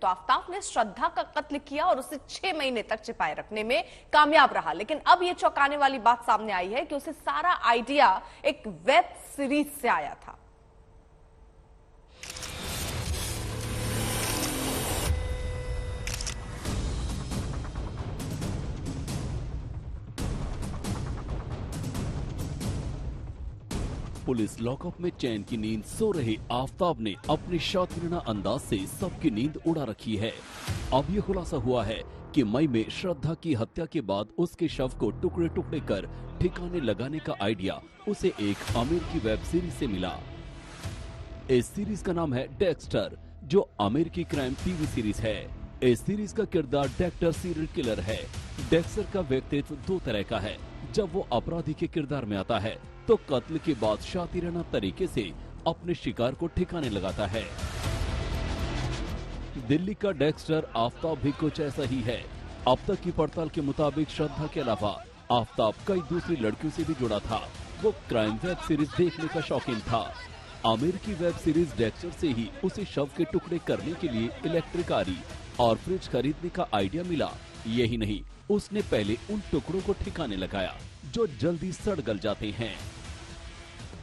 तो आफताब ने श्रद्धा का कत्ल किया और उसे 6 महीने तक छिपाए रखने में कामयाब रहा। लेकिन अब यह चौंकाने वाली बात सामने आई है कि उसे सारा आइडिया एक वेब सीरीज से आया था। पुलिस लॉकअप में चैन की नींद सो रहे आफताब ने अपने शातिराना अंदाज से सबकी नींद उड़ा रखी है। अब ये खुलासा हुआ है कि मई में श्रद्धा की हत्या के बाद उसके शव को टुकड़े टुकड़े कर ठिकाने लगाने का आइडिया उसे एक अमेरिकी वेब सीरीज से मिला। इस सीरीज का नाम है डेक्स्टर, जो अमेरिकी क्राइम टीवी सीरीज है। इस सीरीज का किरदार डेक्टर सीरियल किलर है। डेक्स्टर का व्यक्तित्व दो तरह का है। जब वो अपराधी के किरदार में आता है तो कत्ल के बाद शातिराना तरीके से अपने शिकार को ठिकाने लगाता है। दिल्ली का डेक्स्टर आफताब भी कुछ ऐसा ही है। अब तक की पड़ताल के मुताबिक श्रद्धा के अलावा आफताब कई दूसरी लड़कियों से भी जुड़ा था। वो क्राइम वेब सीरीज देखने का शौकीन था। अमेरिकी वेब सीरीज डेक्स्टर से ही उसे शव के टुकड़े करने के लिए इलेक्ट्रिक आरी और फ्रिज खरीदने का आइडिया मिला। यही नहीं, उसने पहले उन टुकड़ों को ठिकाने लगाया जो जल्दी सड़ गल जाते हैं।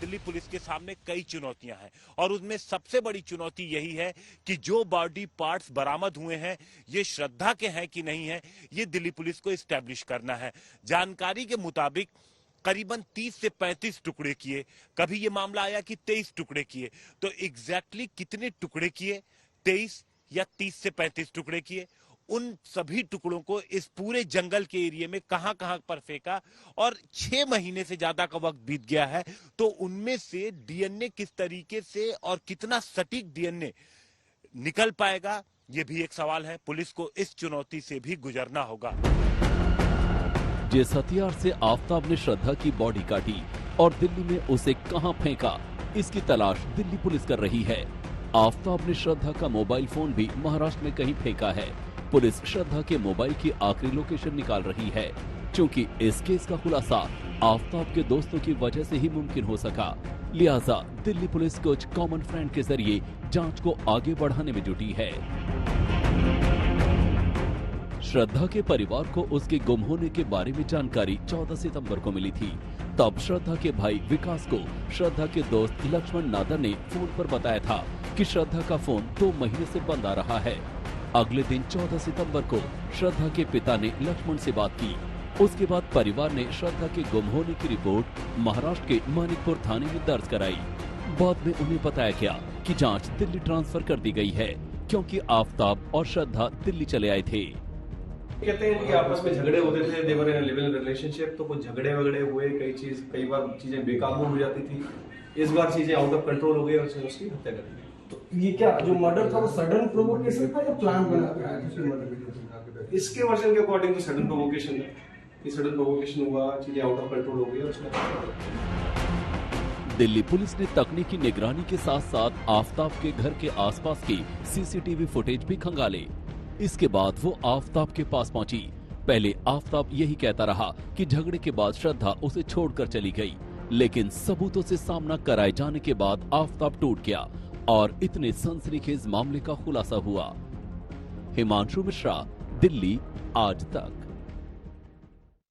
दिल्ली पुलिस के सामने कई चुनौतियां हैं और उसमें सबसे बड़ी चुनौती यही है कि जो बॉडी पार्ट्स बरामद हुए हैं ये श्रद्धा के हैं कि नहीं है, ये दिल्ली पुलिस को एस्टैब्लिश करना है। जानकारी के मुताबिक करीबन 30 से 35 टुकड़े किए, कभी ये मामला आया कि 23 टुकड़े किए। तो एग्जैक्टली कितने टुकड़े किए, 23 या 30 से 35 टुकड़े किए, उन सभी टुकड़ों को इस पूरे जंगल के एरिया में कहां-कहां पर फेंका और 6 महीने से ज्यादा का वक्त बीत गया है। तो उनमें से डीएनए किस तरीके से और कितना सटीक डीएनए निकल पाएगा, ये भी एक सवाल है। पुलिस को इस चुनौती से भी गुजरना होगा। जिस हथियार से आफताब ने श्रद्धा की बॉडी काटी और दिल्ली में उसे कहां फेंका, इसकी तलाश दिल्ली पुलिस कर रही है। आफताब ने श्रद्धा का मोबाइल फोन भी महाराष्ट्र में कहीं फेंका है। पुलिस श्रद्धा के मोबाइल की आखिरी लोकेशन निकाल रही है। क्योंकि इस केस का खुलासा आफताब के दोस्तों की वजह से ही मुमकिन हो सका, लिहाजा दिल्ली पुलिस कुछ कॉमन फ्रेंड के जरिए जांच को आगे बढ़ाने में जुटी है। श्रद्धा के परिवार को उसके गुम होने के बारे में जानकारी 14 सितंबर को मिली थी। तब श्रद्धा के भाई विकास को श्रद्धा के दोस्त लक्ष्मण नादर ने फोन पर बताया था कि श्रद्धा का फोन 2 महीने से बंद आ रहा है। अगले दिन 14 सितंबर को श्रद्धा के पिता ने लक्ष्मण से बात की। उसके बाद परिवार ने श्रद्धा के गुम होने की रिपोर्ट महाराष्ट्र के मानिकपुर थाने में दर्ज कराई। बाद में उन्हें बताया गया कि जांच दिल्ली ट्रांसफर कर दी गई है, क्योंकि आफताब और श्रद्धा दिल्ली चले आए थे। कहते हैं कि आपस में झगड़े होते थे, देवर इन लिविंग रिलेशनशिप, तो कुछ झगड़े वगड़े हुए, कई बार चीजें बेकाबू हो जाती थी। इस बार चीजें आउट ऑफ कंट्रोल हो गई और उसकी हत्या कर दी। तो ये क्या जो मर्डर था वो सडन प्रोवोकेशन था या प्लान बना था? इसके वर्जन के अकॉर्डिंग तो सडन प्रोवोकेशन है। ये सडन प्रोवोकेशन हुआ, चीजें आउट ऑफ कंट्रोल हो गई और उसने। दिल्ली पुलिस ने तकनीकी निगरानी के साथ साथ आफताब के घर के आसपास की सीसीटीवी फुटेज भी खंगाले। इसके बाद वो आफताब के पास पहुंची। पहले आफताब यही कहता रहा कि झगड़े के बाद श्रद्धा उसे छोड़कर चली गई, लेकिन सबूतों से सामना कराए जाने के बाद आफताब टूट गया और इतने सनसनीखेज मामले का खुलासा हुआ। हिमांशु मिश्रा, दिल्ली आज तक।